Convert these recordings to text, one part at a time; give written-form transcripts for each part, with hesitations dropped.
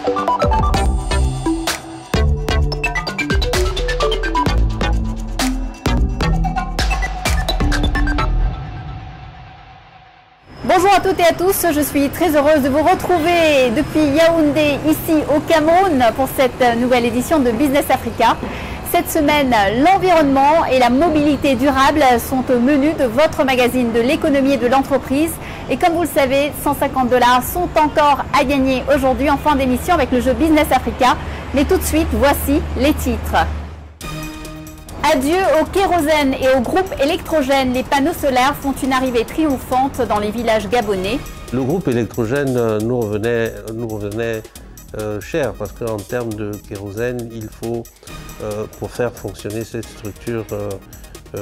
Bonjour à toutes et à tous, je suis très heureuse de vous retrouver depuis Yaoundé, ici au Cameroun, pour cette nouvelle édition de Business Africa. Cette semaine, l'environnement et la mobilité durable sont au menu de votre magazine de l'économie et de l'entreprise. Et comme vous le savez, 150 $ sont encore à gagner aujourd'hui en fin d'émission avec le jeu Business Africa. Mais tout de suite, voici les titres. Adieu au kérosène et au groupe électrogène. Les panneaux solaires font une arrivée triomphante dans les villages gabonais. Le groupe électrogène nous revenait cher parce qu'en termes de kérosène, il faut, pour faire fonctionner cette structure,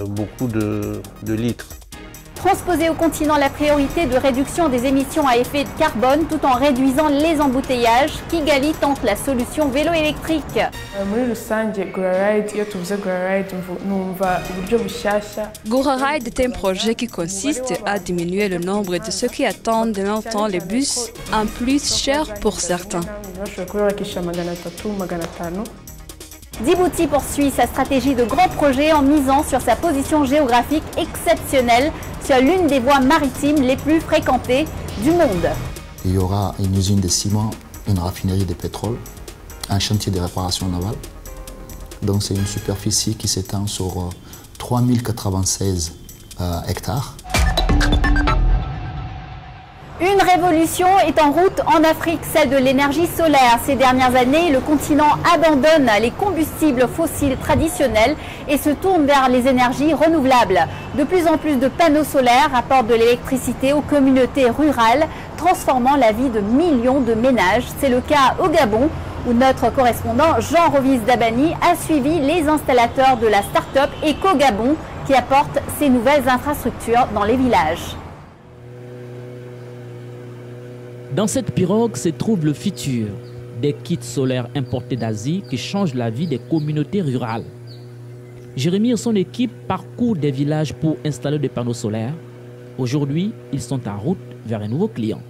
beaucoup de litres. Transposer au continent la priorité de réduction des émissions à effet de carbone tout en réduisant les embouteillages. Kigali tente la solution vélo électrique. GoraRide est un projet qui consiste à diminuer le nombre de ceux qui attendent longtemps les bus, en plus cher pour certains. Djibouti poursuit sa stratégie de grands projets en misant sur sa position géographique exceptionnelle sur l'une des voies maritimes les plus fréquentées du monde. Il y aura une usine de ciment, une raffinerie de pétrole, un chantier de réparation navale. Donc c'est une superficie qui s'étend sur 3096 hectares. Une révolution est en route en Afrique, celle de l'énergie solaire. Ces dernières années, le continent abandonne les combustibles fossiles traditionnels et se tourne vers les énergies renouvelables. De plus en plus de panneaux solaires apportent de l'électricité aux communautés rurales, transformant la vie de millions de ménages. C'est le cas au Gabon, où notre correspondant Jean Rovis Dabani a suivi les installateurs de la start-up Eco-Gabon qui apporte ces nouvelles infrastructures dans les villages. Dans cette pirogue se trouve le futur, des kits solaires importés d'Asie qui changent la vie des communautés rurales. Jérémy et son équipe parcourent des villages pour installer des panneaux solaires. Aujourd'hui, ils sont en route vers un nouveau client.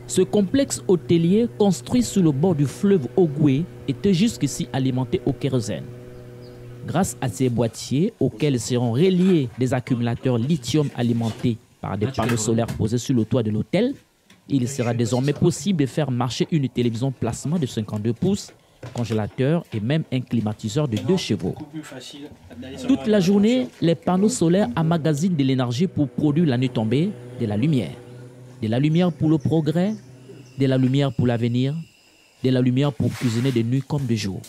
Ce complexe hôtelier construit sur le bord du fleuve Ogoué était jusqu'ici alimenté au kérosène. Grâce à ces boîtiers auxquels seront reliés des accumulateurs lithium alimentés par des panneaux solaires posés sur le toit de l'hôtel, il sera désormais possible de faire marcher une télévision plasma de 52 pouces, congélateur et même un climatiseur de 2 chevaux. Toute la journée, les panneaux solaires emmagasinent de l'énergie pour produire la nuit tombée de la lumière. De la lumière pour le progrès, de la lumière pour l'avenir, de la lumière pour cuisiner de nuit comme de jour.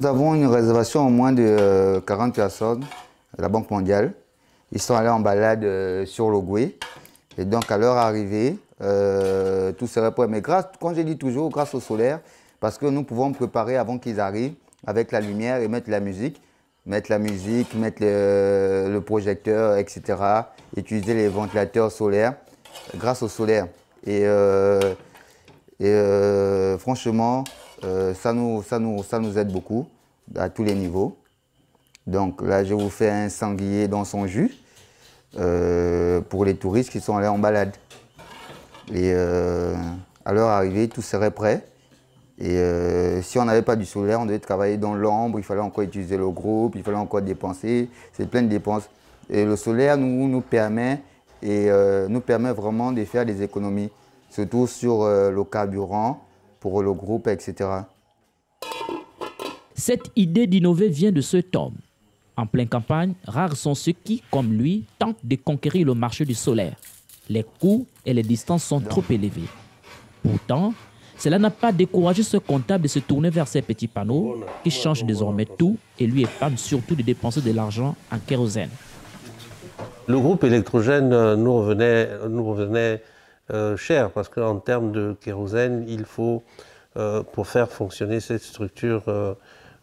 Nous avons une réservation au moins de 40 personnes à la Banque mondiale. Ils sont allés en balade sur l'Ogoué. Et donc, à leur arrivée, tout serait prêt. Mais grâce, comme je dis toujours, grâce au solaire, parce que nous pouvons préparer avant qu'ils arrivent avec la lumière et mettre la musique. Mettre le projecteur, etc. Utiliser les ventilateurs solaires grâce au solaire. Et franchement, ça nous aide beaucoup à tous les niveaux. Donc là, je vous fais un sanglier dans son jus pour les touristes qui sont allés en balade. Et à leur arrivée, tout serait prêt. Et si on n'avait pas du solaire, on devait travailler dans l'ombre, il fallait encore utiliser le groupe, il fallait encore dépenser. C'est plein de dépenses. Et le solaire nous permet vraiment de faire des économies, surtout sur le carburant pour le groupe, etc. Cette idée d'innover vient de cet homme. En pleine campagne, rares sont ceux qui, comme lui, tentent de conquérir le marché du solaire. Les coûts et les distances sont trop élevés. Pourtant, cela n'a pas découragé ce comptable de se tourner vers ces petits panneaux qui changent désormais tout et lui épargnent surtout de dépenser de l'argent en kérosène. Le groupe électrogène nous revenait cher parce qu'en termes de kérosène, il faut, pour faire fonctionner cette structure,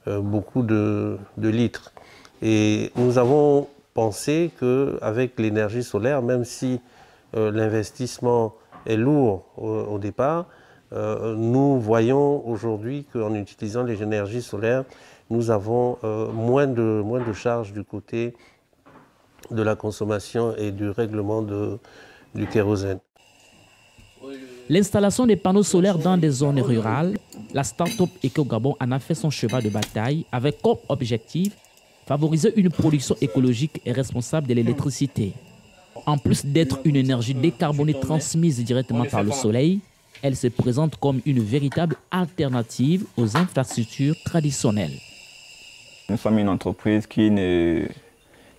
beaucoup de litres. Et nous avons pensé qu'avec l'énergie solaire, même si l'investissement est lourd au départ, nous voyons aujourd'hui qu'en utilisant les énergies solaires, nous avons moins de charges du côté de la consommation et du règlement du kérosène. L'installation des panneaux solaires dans des zones rurales, la start-up EcoGabon en a fait son cheval de bataille avec comme objectif favoriser une production écologique et responsable de l'électricité. En plus d'être une énergie décarbonée transmise directement par le soleil, elle se présente comme une véritable alternative aux infrastructures traditionnelles. Nous sommes une entreprise qui ne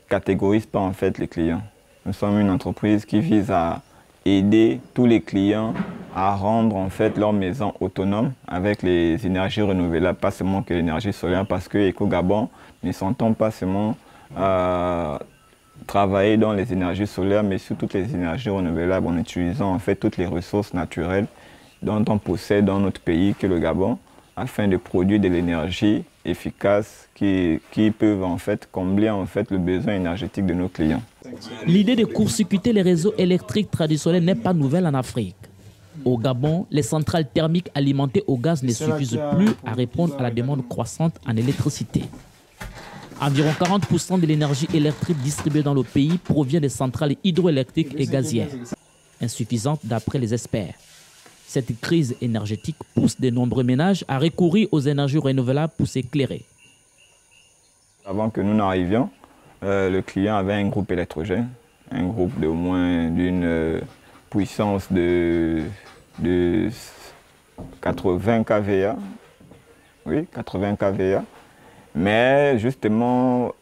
catégorise pas en fait les clients. Nous sommes une entreprise qui vise à aider tous les clients à rendre en fait leur maison autonome avec les énergies renouvelables, pas seulement que l'énergie solaire, parce que EcoGabon ne s'entend pas seulement travailler dans les énergies solaires, mais sur toutes les énergies renouvelables en utilisant en fait toutes les ressources naturelles dont on possède dans notre pays, que le Gabon, afin de produire de l'énergie efficace qui peuvent en fait combler en fait le besoin énergétique de nos clients. L'idée de court-circuiter les réseaux électriques traditionnels n'est pas nouvelle en Afrique. Au Gabon, les centrales thermiques alimentées au gaz ne suffisent plus à répondre à la demande croissante en électricité. Environ 40% de l'énergie électrique distribuée dans le pays provient des centrales hydroélectriques et gazières, insuffisantes d'après les experts. Cette crise énergétique pousse de nombreux ménages à recourir aux énergies renouvelables pour s'éclairer. Avant que nous n'arrivions, le client avait un groupe électrogène, un groupe de moins d'une puissance de 80 kVA. Oui, 80 kVA. Mais justement,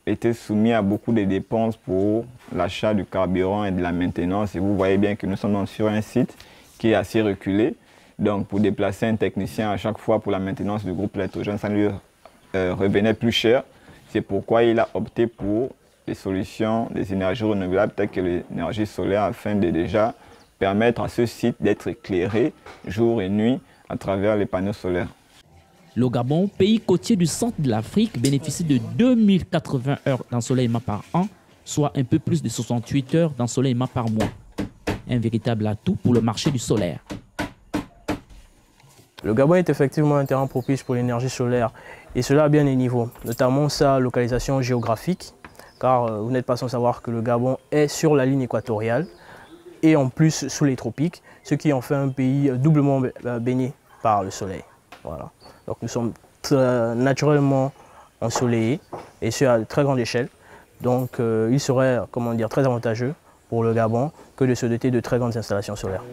était soumis à beaucoup de dépenses pour l'achat du carburant et de la maintenance. Et vous voyez bien que nous sommes sur un site qui est assez reculé. Donc pour déplacer un technicien à chaque fois pour la maintenance du groupe électrogène, ça lui revenait plus cher. C'est pourquoi il a opté pour des solutions, des énergies renouvelables telles que l'énergie solaire, afin de déjà permettre à ce site d'être éclairé jour et nuit à travers les panneaux solaires. Le Gabon, pays côtier du centre de l'Afrique, bénéficie de 2080 heures d'ensoleillement par an, soit un peu plus de 68 heures d'ensoleillement par mois. Un véritable atout pour le marché du solaire. Le Gabon est effectivement un terrain propice pour l'énergie solaire, et cela à bien des niveaux, notamment sa localisation géographique, car vous n'êtes pas sans savoir que le Gabon est sur la ligne équatoriale et en plus sous les tropiques, ce qui en fait un pays doublement baigné par le soleil. Voilà. Donc nous sommes naturellement ensoleillés, et ce à très grande échelle. Donc il serait, comment dire, très avantageux pour le Gabon que de se doter de très grandes installations solaires.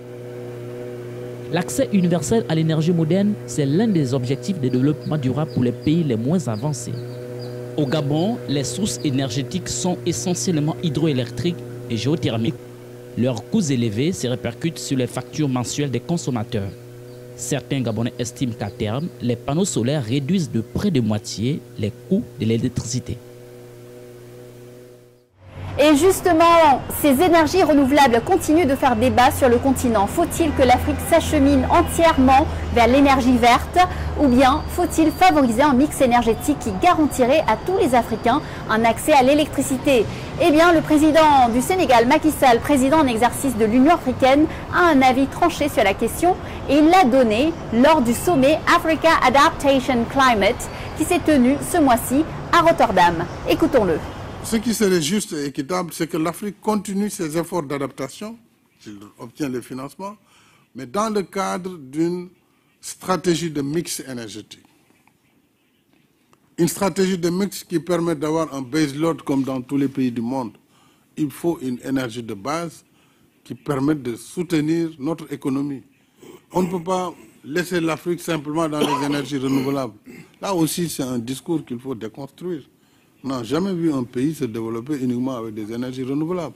L'accès universel à l'énergie moderne, c'est l'un des objectifs de développement durable pour les pays les moins avancés. Au Gabon, les sources énergétiques sont essentiellement hydroélectriques et géothermiques. Leurs coûts élevés se répercutent sur les factures mensuelles des consommateurs. Certains Gabonais estiment qu'à terme, les panneaux solaires réduisent de près de moitié les coûts de l'électricité. Et justement, ces énergies renouvelables continuent de faire débat sur le continent. Faut-il que l'Afrique s'achemine entièrement vers l'énergie verte, ou bien faut-il favoriser un mix énergétique qui garantirait à tous les Africains un accès à l'électricité? Eh bien, le président du Sénégal, Macky Sall, président en exercice de l'Union africaine, a un avis tranché sur la question, et il l'a donné lors du sommet Africa Adaptation Climate qui s'est tenu ce mois-ci à Rotterdam. Écoutons-le. Ce qui serait juste et équitable, c'est que l'Afrique continue ses efforts d'adaptation, s'il obtient les financements, mais dans le cadre d'une stratégie de mix énergétique. Une stratégie de mix qui permet d'avoir un baseload comme dans tous les pays du monde. Il faut une énergie de base qui permette de soutenir notre économie. On ne peut pas laisser l'Afrique simplement dans les énergies renouvelables. Là aussi, c'est un discours qu'il faut déconstruire. On n'a jamais vu un pays se développer uniquement avec des énergies renouvelables.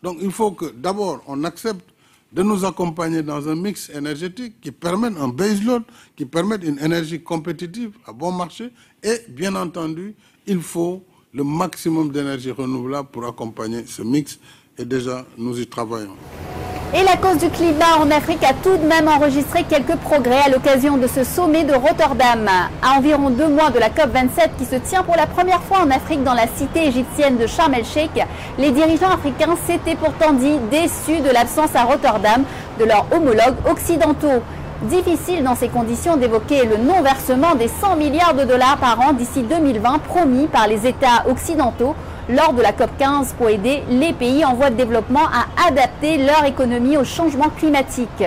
Donc il faut que d'abord on accepte de nous accompagner dans un mix énergétique qui permette un baseload, qui permette une énergie compétitive à bon marché, et bien entendu, il faut le maximum d'énergie renouvelable pour accompagner ce mix, et déjà nous y travaillons. Et la cause du climat en Afrique a tout de même enregistré quelques progrès à l'occasion de ce sommet de Rotterdam. À environ 2 mois de la COP27 qui se tient pour la première fois en Afrique dans la cité égyptienne de Sharm el-Sheikh, les dirigeants africains s'étaient pourtant dit déçus de l'absence à Rotterdam de leurs homologues occidentaux. Difficile dans ces conditions d'évoquer le non-versement des 100 milliards de dollars par an d'ici 2020 promis par les États occidentaux lors de la COP15 pour aider les pays en voie de développement à adapter leur économie au changement climatique.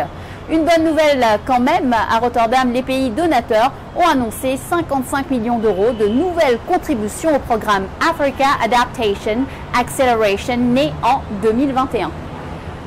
Une bonne nouvelle quand même, à Rotterdam, les pays donateurs ont annoncé 55 millions d'euros de nouvelles contributions au programme Africa Adaptation Acceleration né en 2021.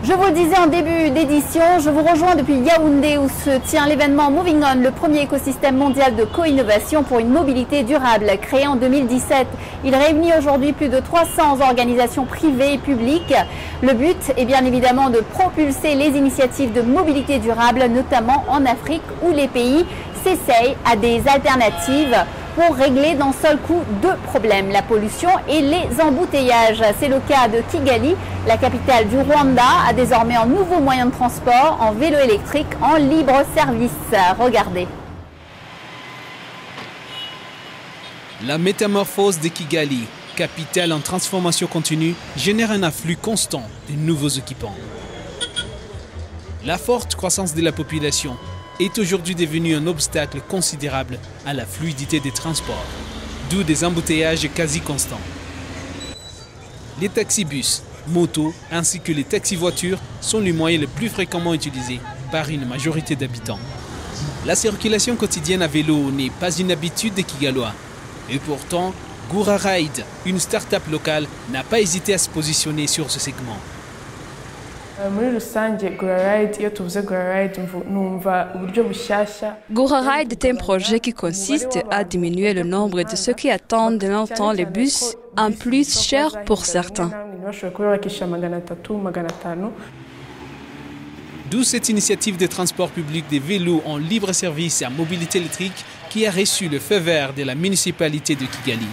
Je vous le disais en début d'édition, je vous rejoins depuis Yaoundé où se tient l'événement Moving On, le premier écosystème mondial de co-innovation pour une mobilité durable créé en 2017. Il réunit aujourd'hui plus de 300 organisations privées et publiques. Le but est bien évidemment de propulser les initiatives de mobilité durable, notamment en Afrique où les pays s'essayent à des alternatives pour régler d'un seul coup deux problèmes, la pollution et les embouteillages. C'est le cas de Kigali, la capitale du Rwanda, a désormais un nouveau moyen de transport en vélo électrique en libre service. Regardez. La métamorphose de Kigali, capitale en transformation continue, génère un afflux constant de nouveaux équipements. La forte croissance de la population est aujourd'hui devenu un obstacle considérable à la fluidité des transports, d'où des embouteillages quasi constants. Les taxibus, motos ainsi que les taxi-voitures sont les moyens les plus fréquemment utilisés par une majorité d'habitants. La circulation quotidienne à vélo n'est pas une habitude des Kigalois. Et pourtant, Gura Ride, une start-up locale, n'a pas hésité à se positionner sur ce segment. Gura Ride est un projet qui consiste à diminuer le nombre de ceux qui attendent longtemps les bus, en plus cher pour certains. D'où cette initiative de transport public des vélos en libre service à mobilité électrique qui a reçu le feu vert de la municipalité de Kigali.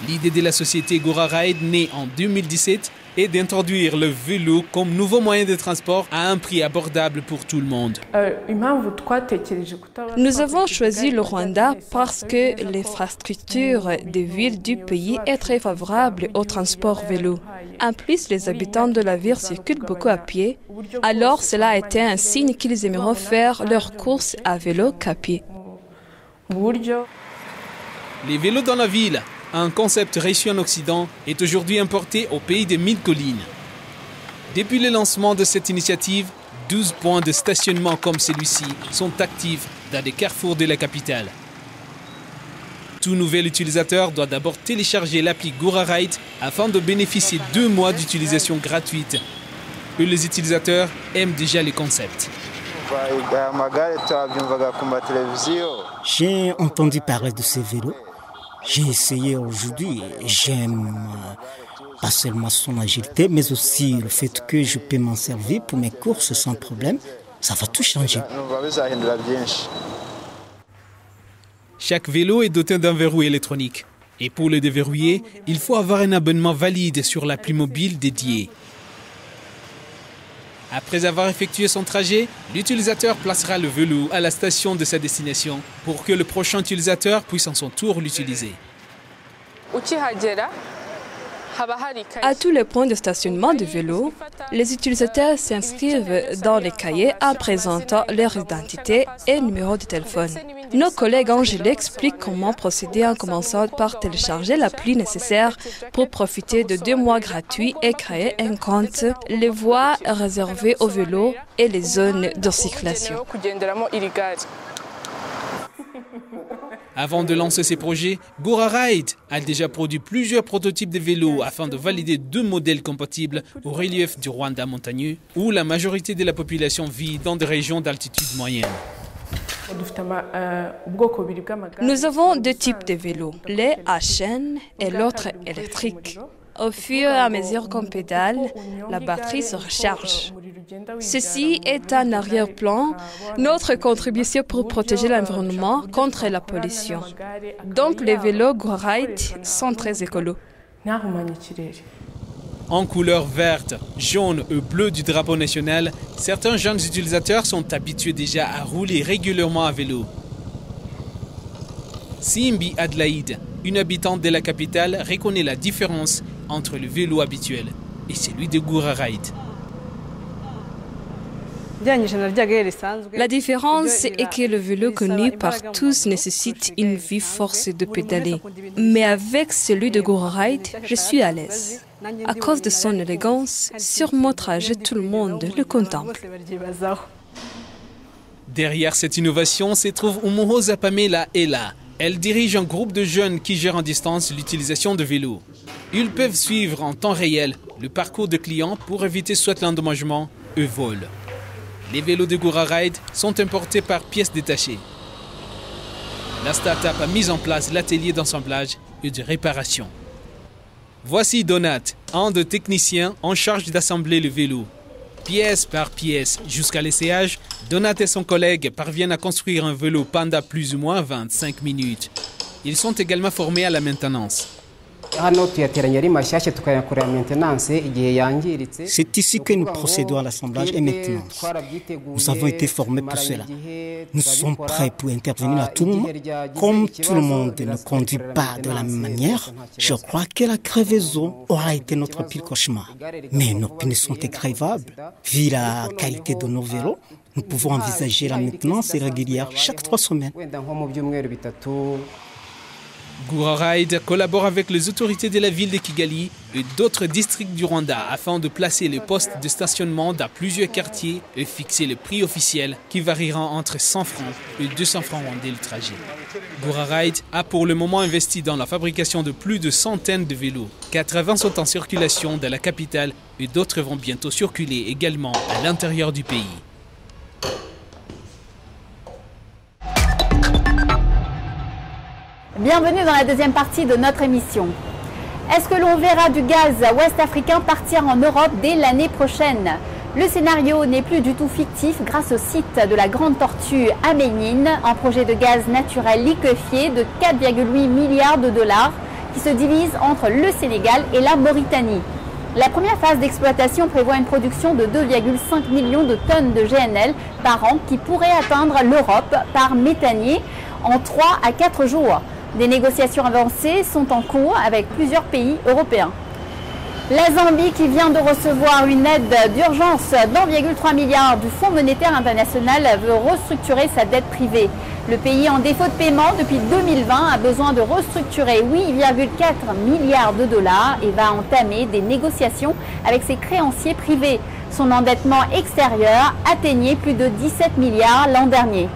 L'idée de la société Gura Ride, née en 2017, est d'introduire le vélo comme nouveau moyen de transport à un prix abordable pour tout le monde. Nous avons choisi le Rwanda parce que l'infrastructure des villes du pays est très favorable au transport vélo. En plus, les habitants de la ville circulent beaucoup à pied, alors cela a été un signe qu'ils aimeront faire leurs courses à vélo qu'à pied. Les vélos dans la ville, un concept reçu en Occident, est aujourd'hui importé au pays des 1000 collines. Depuis le lancement de cette initiative, 12 points de stationnement comme celui-ci sont actifs dans des carrefours de la capitale. Tout nouvel utilisateur doit d'abord télécharger l'appli Gura Ride afin de bénéficier de 2 mois d'utilisation gratuite. Et les utilisateurs aiment déjà le concept. J'ai entendu parler de ces vélos. J'ai essayé aujourd'hui. J'aime pas seulement son agilité, mais aussi le fait que je peux m'en servir pour mes courses sans problème. Ça va tout changer. Chaque vélo est doté d'un verrou électronique. Et pour le déverrouiller, il faut avoir un abonnement valide sur l'appli mobile dédiée. Après avoir effectué son trajet, l'utilisateur placera le vélo à la station de sa destination pour que le prochain utilisateur puisse en son tour l'utiliser. À tous les points de stationnement de vélo, les utilisateurs s'inscrivent dans les cahiers en présentant leur identité et numéro de téléphone. Nos collègues Angèle expliquent comment procéder en commençant par télécharger l'appli nécessaire pour profiter de 2 mois gratuits et créer un compte, les voies réservées aux vélos et les zones de circulation. Avant de lancer ses projets, Gura Ride a déjà produit plusieurs prototypes de vélos afin de valider 2 modèles compatibles au relief du Rwanda montagneux, où la majorité de la population vit dans des régions d'altitude moyenne. Nous avons 2 types de vélos, les à chaîne et l'autre électrique. Au fur et à mesure qu'on pédale, la batterie se recharge. Ceci est un arrière-plan, notre contribution pour protéger l'environnement contre la pollution. Donc les vélos Gura Ride sont très écolos. En couleur verte, jaune et bleue du drapeau national, certains jeunes utilisateurs sont habitués déjà à rouler régulièrement à vélo. Simbi Adelaide, une habitante de la capitale, reconnaît la différence entre le vélo habituel et celui de Gura Ride. La différence est que le vélo connu par tous nécessite une vive force de pédaler. Mais avec celui de Guraride, je suis à l'aise. À cause de son élégance, sur mon trajet, tout le monde le contemple. Derrière cette innovation se trouve Umuhoza Pamela Ella. Elle dirige un groupe de jeunes qui gèrent en distance l'utilisation de vélos. Ils peuvent suivre en temps réel le parcours de clients pour éviter soit l'endommagement ou vol. Les vélos de Guraride sont importés par pièces détachées. La start-up a mis en place l'atelier d'assemblage et de réparation. Voici Donat, un des techniciens en charge d'assembler le vélo. Pièce par pièce, jusqu'à l'essayage, Donat et son collègue parviennent à construire un vélo pendant plus ou moins 25 minutes. Ils sont également formés à la maintenance. C'est ici que nous procédons à l'assemblage et maintenance. Nous avons été formés pour cela. Nous sommes prêts pour intervenir à tout moment. Comme tout le monde ne conduit pas de la même manière, je crois que la crevaison aura été notre pire cauchemar. Mais nos pneus sont écrévables. Vu la qualité de nos vélos, nous pouvons envisager la maintenance régulière chaque 3 semaines. Guraride collabore avec les autorités de la ville de Kigali et d'autres districts du Rwanda afin de placer les postes de stationnement dans plusieurs quartiers et fixer le prix officiel qui variera entre 100 francs et 200 francs rwandais le trajet. Guraride a pour le moment investi dans la fabrication de plus de centaines de vélos. 80 sont en circulation dans la capitale et d'autres vont bientôt circuler également à l'intérieur du pays. Bienvenue dans la deuxième partie de notre émission. Est-ce que l'on verra du gaz ouest-africain partir en Europe dès l'année prochaine? Le scénario n'est plus du tout fictif grâce au site de la Grande Tortue à Ménine, un projet de gaz naturel liquéfié de 4,8 milliards de dollars qui se divise entre le Sénégal et la Mauritanie. La première phase d'exploitation prévoit une production de 2,5 millions de tonnes de GNL par an qui pourrait atteindre l'Europe par méthanier en 3 à 4 jours. Des négociations avancées sont en cours avec plusieurs pays européens. La Zambie, qui vient de recevoir une aide d'urgence d'1,3 milliard du Fonds monétaire international, veut restructurer sa dette privée. Le pays en défaut de paiement depuis 2020 a besoin de restructurer 8,4 milliards de dollars et va entamer des négociations avec ses créanciers privés. Son endettement extérieur atteignait plus de 17 milliards l'an dernier.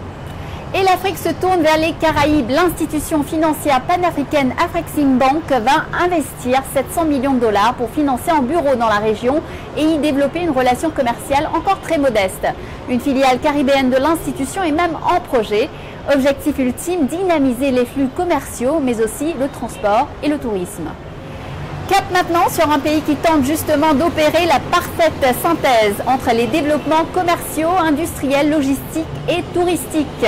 Et l'Afrique se tourne vers les Caraïbes. L'institution financière panafricaine Afreximbank va investir 700 millions de dollars pour financer un bureau dans la région et y développer une relation commerciale encore très modeste. Une filiale caribéenne de l'institution est même en projet. Objectif ultime, dynamiser les flux commerciaux, mais aussi le transport et le tourisme. Cap maintenant sur un pays qui tente justement d'opérer la parfaite synthèse entre les développements commerciaux, industriels, logistiques et touristiques.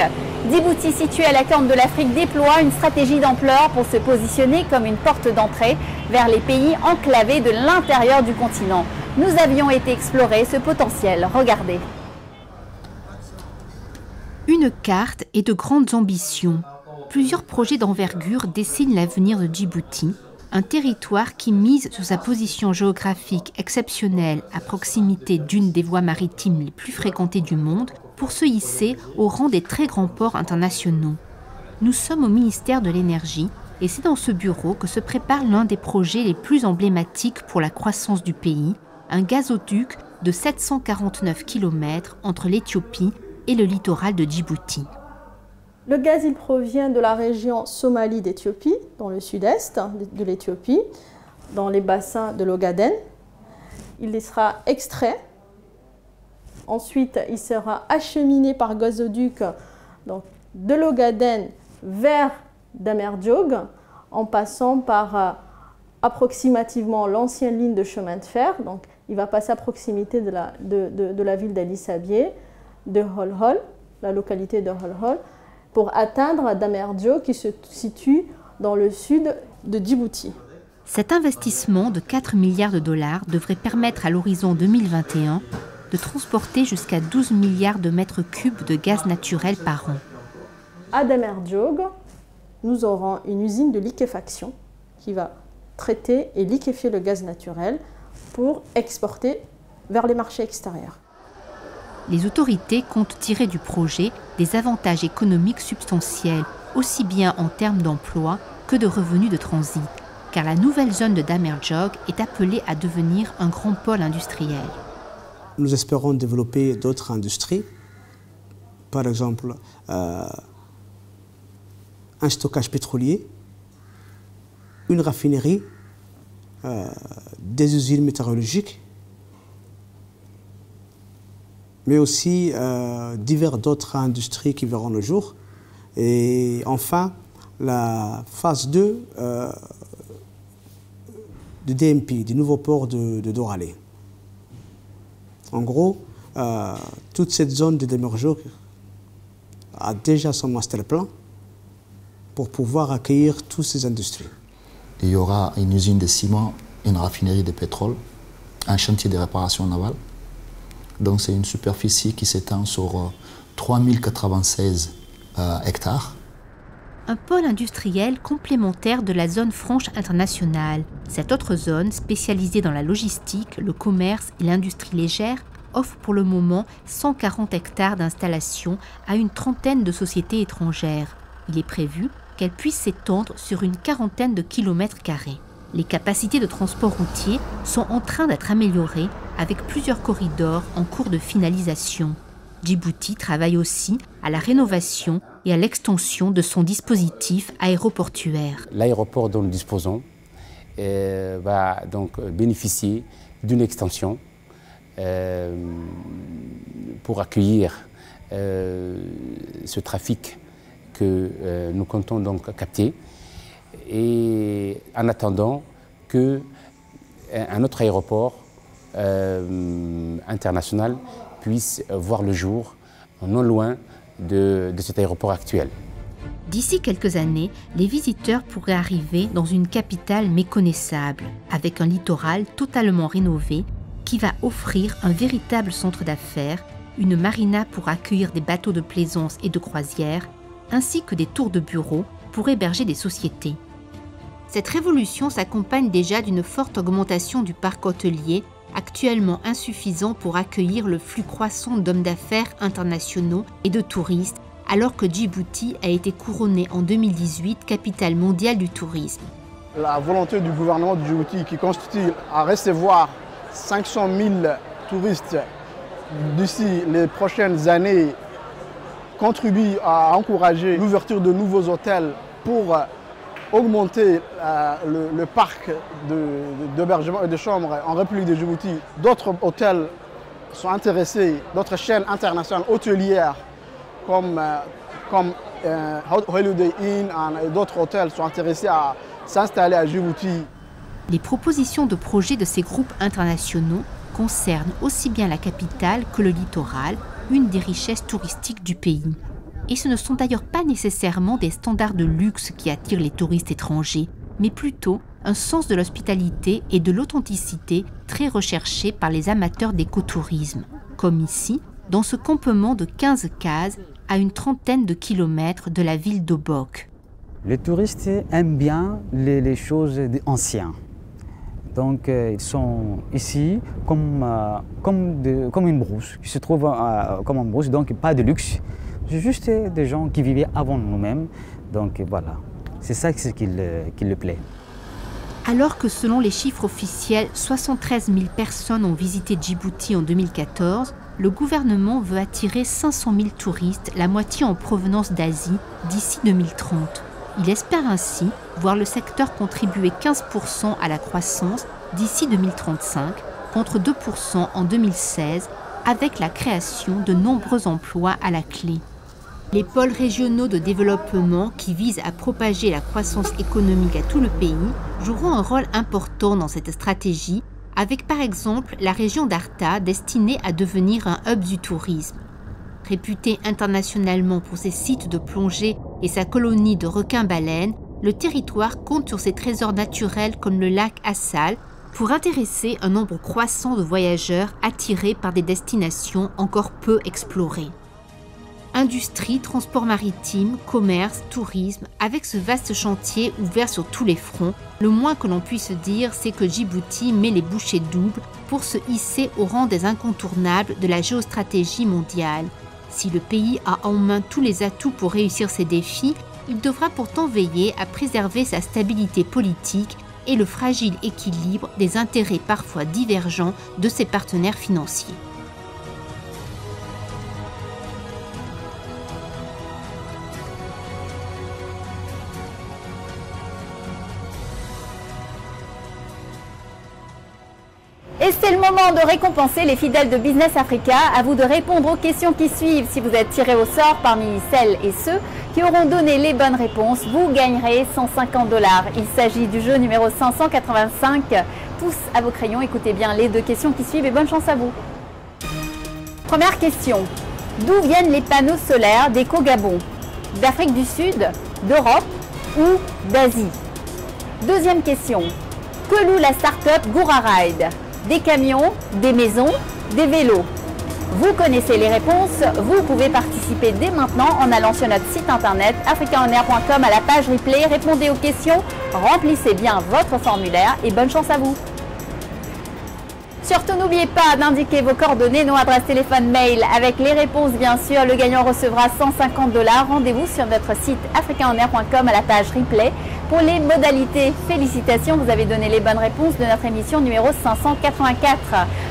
Djibouti, situé à la corne de l'Afrique, déploie une stratégie d'ampleur pour se positionner comme une porte d'entrée vers les pays enclavés de l'intérieur du continent. Nous avions été explorer ce potentiel. Regardez. Une carte et de grandes ambitions. Plusieurs projets d'envergure dessinent l'avenir de Djibouti, un territoire qui mise sur sa position géographique exceptionnelle à proximité d'une des voies maritimes les plus fréquentées du monde pour se hisser au rang des très grands ports internationaux. Nous sommes au ministère de l'Énergie et c'est dans ce bureau que se prépare l'un des projets les plus emblématiques pour la croissance du pays, un gazoduc de 749 km entre l'Éthiopie et le littoral de Djibouti. Le gaz, il provient de la région Somalie d'Éthiopie, dans le sud-est de l'Éthiopie, dans les bassins de l'Ogaden. Il sera extrait. Ensuite, il sera acheminé par gazoduc donc, de l'Ogaden vers Damer Dioug, en passant par approximativement l'ancienne ligne de chemin de fer. Donc, il va passer à proximité de la ville d'Addis Abeba, de Holhol, la localité de Holhol, pour atteindre Damer Dioug qui se situe dans le sud de Djibouti. Cet investissement de 4 milliards de dollars devrait permettre à l'horizon 2021 de transporter jusqu'à 12 milliards de mètres cubes de gaz naturel par an. À Damer Dioug, nous aurons une usine de liquéfaction qui va traiter et liquéfier le gaz naturel pour exporter vers les marchés extérieurs. Les autorités comptent tirer du projet des avantages économiques substantiels, aussi bien en termes d'emploi que de revenus de transit, car la nouvelle zone de Damerjog est appelée à devenir un grand pôle industriel. Nous espérons développer d'autres industries, par exemple un stockage pétrolier, une raffinerie, des usines métallurgiques, mais aussi diverses d'autres industries qui verront le jour. Et enfin, la phase 2 du DMP, du nouveau port de Doralé. En gros, toute cette zone de Damerjog a déjà son master plan pour pouvoir accueillir toutes ces industries. Il y aura une usine de ciment, une raffinerie de pétrole, un chantier de réparation navale. Donc c'est une superficie qui s'étend sur 3096 hectares. Un pôle industriel complémentaire de la zone franche internationale. Cette autre zone, spécialisée dans la logistique, le commerce et l'industrie légère, offre pour le moment 140 hectares d'installation à une trentaine de sociétés étrangères. Il est prévu qu'elle puisse s'étendre sur une quarantaine de kilomètres carrés. Les capacités de transport routier sont en train d'être améliorées avec plusieurs corridors en cours de finalisation. Djibouti travaille aussi à la rénovation et à l'extension de son dispositif aéroportuaire. L'aéroport dont nous disposons va donc bénéficier d'une extension pour accueillir ce trafic que nous comptons donc capter, et en attendant qu'un autre aéroport international puisse voir le jour non loin de cet aéroport actuel. D'ici quelques années, les visiteurs pourraient arriver dans une capitale méconnaissable, avec un littoral totalement rénové qui va offrir un véritable centre d'affaires, une marina pour accueillir des bateaux de plaisance et de croisière, ainsi que des tours de bureaux pour héberger des sociétés. Cette révolution s'accompagne déjà d'une forte augmentation du parc hôtelier, actuellement insuffisant pour accueillir le flux croissant d'hommes d'affaires internationaux et de touristes, alors que Djibouti a été couronné en 2018 capitale mondiale du tourisme. La volonté du gouvernement de Djibouti, qui constitue à recevoir 500 000 touristes d'ici les prochaines années, contribue à encourager l'ouverture de nouveaux hôtels pour augmenter le parc d'hébergement et de chambres en République de Djibouti. D'autres hôtels sont intéressés, d'autres chaînes internationales hôtelières comme Holiday Inn et d'autres hôtels sont intéressés à s'installer à Djibouti. Les propositions de projets de ces groupes internationaux concernent aussi bien la capitale que le littoral, une des richesses touristiques du pays. Et ce ne sont d'ailleurs pas nécessairement des standards de luxe qui attirent les touristes étrangers, mais plutôt un sens de l'hospitalité et de l'authenticité très recherché par les amateurs d'écotourisme, comme ici, dans ce campement de 15 cases à une trentaine de kilomètres de la ville d'Obok. Les touristes aiment bien les choses anciennes. Donc ils sont ici comme une brousse, qui se trouve comme une brousse, donc pas de luxe. C'est juste des gens qui vivaient avant nous-mêmes. Donc voilà, c'est ça qui le plaît. Alors que selon les chiffres officiels, 73 000 personnes ont visité Djibouti en 2014, le gouvernement veut attirer 500 000 touristes, la moitié en provenance d'Asie, d'ici 2030. Il espère ainsi voir le secteur contribuer 15% à la croissance d'ici 2035, contre 2% en 2016, avec la création de nombreux emplois à la clé. Les pôles régionaux de développement qui visent à propager la croissance économique à tout le pays joueront un rôle important dans cette stratégie, avec par exemple la région d'Arta destinée à devenir un hub du tourisme. Réputé internationalement pour ses sites de plongée et sa colonie de requins-baleines, le territoire compte sur ses trésors naturels comme le lac Assal pour intéresser un nombre croissant de voyageurs attirés par des destinations encore peu explorées. industrie, transport maritime, commerce, tourisme. Avec ce vaste chantier ouvert sur tous les fronts, le moins que l'on puisse dire, c'est que Djibouti met les bouchées doubles pour se hisser au rang des incontournables de la géostratégie mondiale. Si le pays a en main tous les atouts pour réussir ces défis, il devra pourtant veiller à préserver sa stabilité politique et le fragile équilibre des intérêts parfois divergents de ses partenaires financiers. Et c'est le moment de récompenser les fidèles de Business Africa. À vous de répondre aux questions qui suivent. Si vous êtes tiré au sort parmi celles et ceux qui auront donné les bonnes réponses, vous gagnerez 150 $. Il s'agit du jeu numéro 585. Tous à vos crayons, écoutez bien les 2 questions qui suivent et bonne chance à vous. Première question. D'où viennent les panneaux solaires d'Eco-Gabon? D'Afrique du Sud, d'Europe ou d'Asie? Deuxième question. Que loue la start-up Goura Ride? Des camions, des maisons, des vélos? Vous connaissez les réponses, vous pouvez participer dès maintenant en allant sur notre site internet africaonair.com à la page replay, répondez aux questions, remplissez bien votre formulaire et bonne chance à vous. Surtout n'oubliez pas d'indiquer vos coordonnées, nom, adresse, téléphone, mail avec les réponses bien sûr. Le gagnant recevra 150 $. Rendez-vous sur notre site africaonair.com à la page replay. Pour les modalités, félicitations, vous avez donné les bonnes réponses de notre émission numéro 584.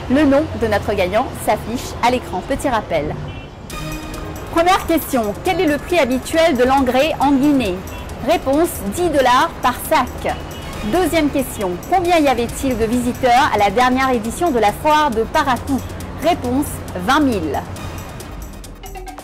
Le nom de notre gagnant s'affiche à l'écran. Petit rappel. Première question. Quel est le prix habituel de l'engrais en Guinée? Réponse 10 $ par sac. Deuxième question. Combien y avait-il de visiteurs à la dernière édition de la foire de Parakou? Réponse 20 000.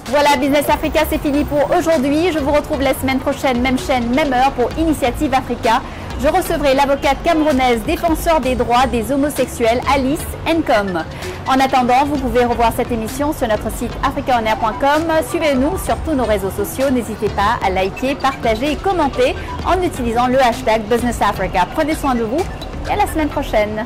Voilà, Business Africa, c'est fini pour aujourd'hui. Je vous retrouve la semaine prochaine, même chaîne, même heure pour Initiative Africa. Je recevrai l'avocate camerounaise défenseur des droits des homosexuels, Alice Nkom. En attendant, vous pouvez revoir cette émission sur notre site africaonair.com. Suivez-nous sur tous nos réseaux sociaux. N'hésitez pas à liker, partager et commenter en utilisant le hashtag Business Africa. Prenez soin de vous et à la semaine prochaine.